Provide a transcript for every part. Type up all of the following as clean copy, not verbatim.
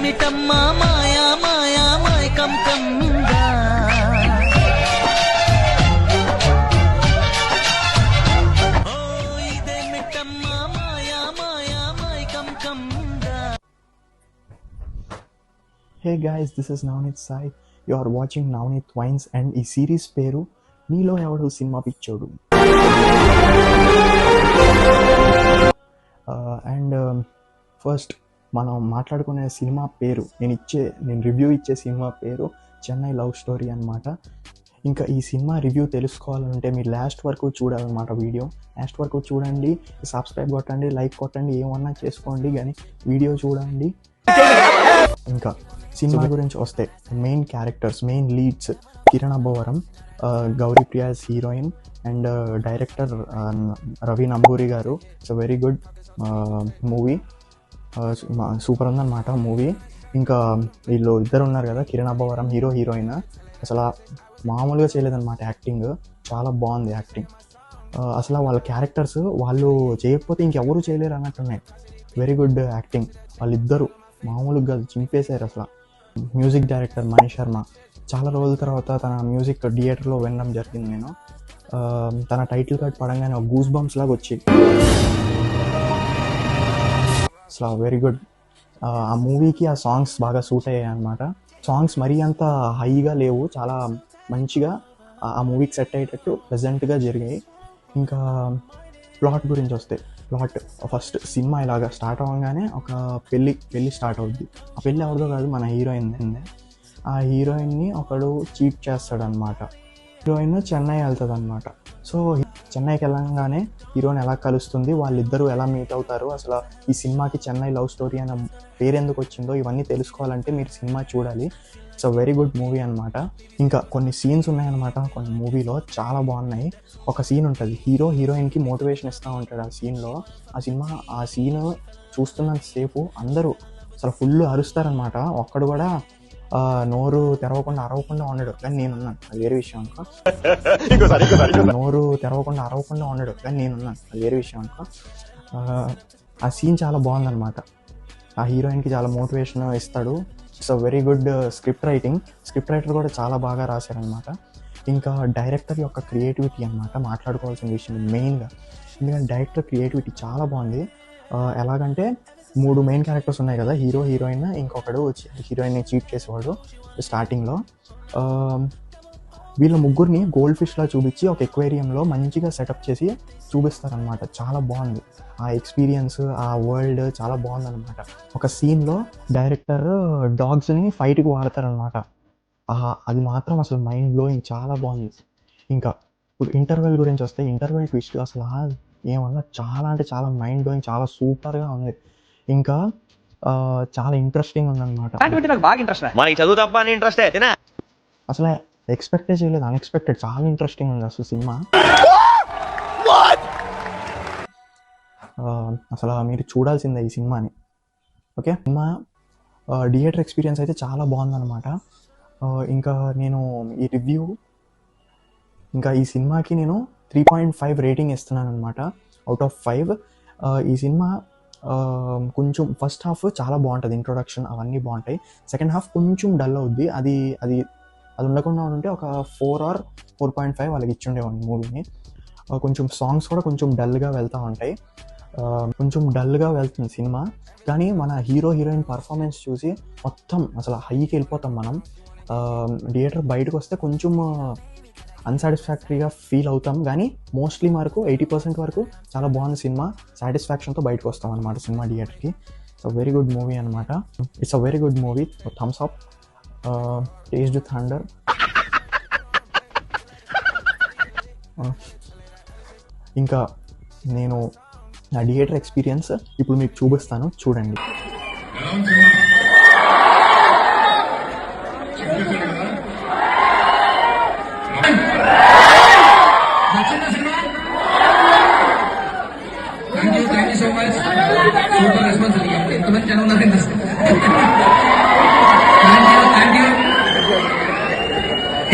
ఇదేమిటమ్మా Maya Maya Maikam కమ్మిందా oh ఇదేమిటమ్మా Maya Maya Maikam కమ్మిందా. Hey guys, this is Navneet Sai. You are watching Navneet Wines and ఈ series పేరు నీలో ఎవడు cinema పిచ్చోడు. And first మనం మాట్లాడుకునే cinema పేరు నేను రివ్యూ ఇచ్చే సినిమా పేరు చెన్నై లవ్ స్టోరీ అన్నమాట. ఇంకా ఈ సినిమా రివ్యూ తెలుసుకోవాలంటే మీరు లాస్ట్ వరకు చూడాలన్నమాట. వీడియో లాస్ట్ వరకు చూడండి, సబ్స్క్రైబ్ కొట్టండి, లైక్ కొట్టండి, ఏమన్నా చేసుకోండి, కానీ వీడియో చూడండి. ఇంకా సినిమా గురించి వస్తే main characters, main leads Kiran Abbavaram, Gauripriya heroine and director Ravi Namburi garu. It's a very good movie, super ఉందన్నమాట మూవీ. ఇంకా వీళ్ళు ఇద్దరు ఉన్నారు కదా, కిరణ్ అబ్బవరం హీరో హీరోయిన్, అసలు మామూలుగా చేయలేదన్నమాట. యాక్టింగ్ చాలా బాగుంది. యాక్టింగ్ అసలు వాళ్ళ క్యారెక్టర్స్ వాళ్ళు చేయకపోతే ఇంకెవరు చేయలేరు అన్నట్టున్నాయి. Very good acting. వాళ్ళిద్దరూ మామూలుగా చింపేశారు అసలు. మ్యూజిక్ డైరెక్టర్ మణి శర్మ, చాలా రోజుల తర్వాత తన మ్యూజిక్ థియేటర్లో వినడం జరిగింది నేను. తన టైటిల్ కార్డ్ పడంగానే ఒక గూస్ బంప్స్ లాగా వచ్చి అసలు వెరీ గుడ్. ఆ మూవీకి ఆ సాంగ్స్ బాగా సూట్ అయ్యాయి అన్నమాట. సాంగ్స్ మరీ అంత హైగా లేవు, చాలా మంచిగా ఆ మూవీకి సెట్ అయ్యేటట్టు ప్రెజెంట్గా జరిగాయి. ఇంకా ప్లాట్ గురించి వస్తే, ప్లాట్ ఫస్ట్ సినిమా ఇలాగా స్టార్ట్ అవ్వగానే ఒక పెళ్ళి స్టార్ట్ అవుద్ది. ఆ పెళ్ళి ఎవరిదో కాదు, మన హీరోయిన్. ఆ హీరోయిన్ని ఒకడు చీట్ చేస్తాడనమాట. హీరోయిన్ చెన్నై వెళ్తుంది అనమాట. సో చెన్నైకి వెళ్ళగానే హీరోయిన్ ఎలా కలుస్తుంది, వాళ్ళిద్దరూ ఎలా మీట్ అవుతారు, అసలు ఈ సినిమాకి చెన్నై లవ్ స్టోరీ అనే పేరు ఎందుకు వచ్చిందో ఇవన్నీ తెలుసుకోవాలంటే మీరు సినిమా చూడాలి. It's a very good movie అనమాట. ఇంకా కొన్ని సీన్స్ ఉన్నాయన్నమాట కొన్ని మూవీలో, చాలా బాగున్నాయి. ఒక సీన్ ఉంటుంది, హీరోయిన్కి మోటివేషన్ ఇస్తూ ఉంటాడు ఆ సీన్లో. ఆ సీన్ చూస్తున్నంతసేపు అందరూ అసలు ఫుల్ అరుస్తారనమాట. ఒక్కడు కూడా నోరు అరవకుండా ఉండడు, కానీ నేనున్నాను, అది వేరే విషయం అనుకో. నోరు అరవకుండా ఉండడు, కానీ నేనున్నాను, అది వేరే విషయం అనుకో. ఆ సీన్ చాలా బాగుందన్నమాట. ఆ హీరోయిన్కి చాలా మోటివేషన్ ఇస్తాడు. It's a very good script writer కూడా చాలా బాగా రాశారనమాట. ఇంకా డైరెక్టర్ యొక్క క్రియేటివిటీ అనమాట మాట్లాడుకోవాల్సిన విషయం మెయిన్గా. ఎందుకంటే డైరెక్టర్ క్రియేటివిటీ చాలా బాగుంది. ఎలాగంటే 3 మెయిన్ క్యారెక్టర్స్ ఉన్నాయి కదా, హీరో హీరోయిన్, ఇంకొకడు హీరోయిన్ని చీట్ చేసేవాడు స్టార్టింగ్లో. వీళ్ళ ముగ్గురిని గోల్డ్ ఫిష్లా చూపించి ఒక ఎక్వేరియంలో మంచిగా సెటప్ చేసి చూపిస్తారనమాట. చాలా బాగుంది ఆ ఎక్స్పీరియన్స్, ఆ వరల్డ్ చాలా బాగుందన్నమాట. ఒక సీన్లో డైరెక్టర్ డాగ్స్ని ఫైట్కి వాడతారనమాట. అది మాత్రం అసలు మైండ్ బ్లోయింగ్, చాలా బాగుంది. ఇంకా ఇప్పుడు ఇంటర్వెల్ గురించి వస్తే, ఇంటర్వెల్ ట్విస్ట్ అసలు ఏమన్నా చాలా అంటే చాలా మైండ్ బ్లోయింగ్, చాలా సూపర్గా ఉంది. ఇంకా చాలా ఇంట్రెస్టింగ్ ఉందన్నమాట. అసలు ఎక్స్పెక్టే చేయలేదు, అన్ఎక్స్పెక్టెడ్, చాలా ఇంట్రెస్టింగ్ ఉంది అసలు సినిమా. అసలు మీరు చూడాల్సిందే ఈ సినిమాని. ఓకే, సినిమా థియేటర్ ఎక్స్పీరియన్స్ అయితే చాలా బాగుందన్నమాట. ఇంకా నేను ఈ రివ్యూ, ఇంకా ఈ సినిమాకి నేను 3.5 రేటింగ్ ఇస్తున్నాను అనమాట, అవుట్ ఆఫ్ 5. ఈ సినిమా కొంచెం ఫస్ట్ హాఫ్ చాలా బాగుంటుంది, ఇంట్రొడక్షన్ అవన్నీ బాగుంటాయి. సెకండ్ హాఫ్ కొంచెం డల్ అవుద్ది. అది ఉండకుండా ఉంటే ఒక 4 or 4.5 వాళ్ళకి ఇచ్చుండేవాడిని మూవీని. కొంచెం సాంగ్స్ కూడా కొంచెం డల్గా వెళ్తూ ఉంటాయి, కొంచెం డల్గా వెళ్తుంది సినిమా. కానీ మన హీరో హీరోయిన్ పర్ఫార్మెన్స్ చూసి మొత్తం అసలు హైకి వెళ్ళిపోతాం మనం. థియేటర్ బయటకు వస్తే కొంచెం అన్సాటిస్ఫాక్టరీగా ఫీల్ అవుతాం, కానీ మోస్ట్లీ వరకు 80% వరకు చాలా బాగుంది సినిమా. సాటిస్ఫాక్షన్తో బయటకు వస్తాం అనమాట సినిమా థియేటర్కి. It's a very good movie అనమాట. It's a very good movie. Thums Up. Taste thunder. ఇంకా నేను నా థియేటర్ ఎక్స్పీరియన్స్ ఇప్పుడు మీకు చూపిస్తాను, చూడండి. Thank you so much. Super response. ఎంతమంది జనం ఉన్నారు ఇండస్ట్రీ. Thank you.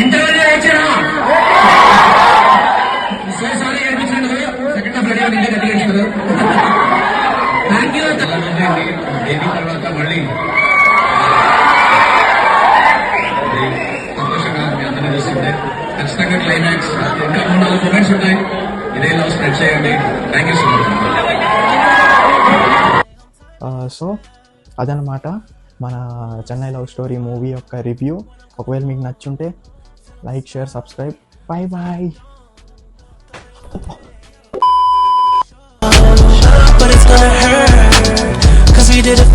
ఇంతమంది వచ్చారా? సారీ అనిపించినందుకు సెకండ్ హాఫ్ రెడీ ఇంటికి కట్టిస్తారు. Thank you. తర్వాత మళ్ళీ చూస్తుంటే ఖచ్చితంగా క్లైమాక్స్ ఇంకా 3-4 మూమెంట్స్ ఉంటాయి. ఇదే లవ్ స్ప్రెడ్ చేయండి. Thank you so much. So అదనమాట మన చెన్నై లవ్ స్టోరీ మూవీ యొక్క రివ్యూ. ఒకవేళ మీకు నచ్చుంటే like, share, subscribe. Bye bye. But it's gonna hurt, 'cause we did it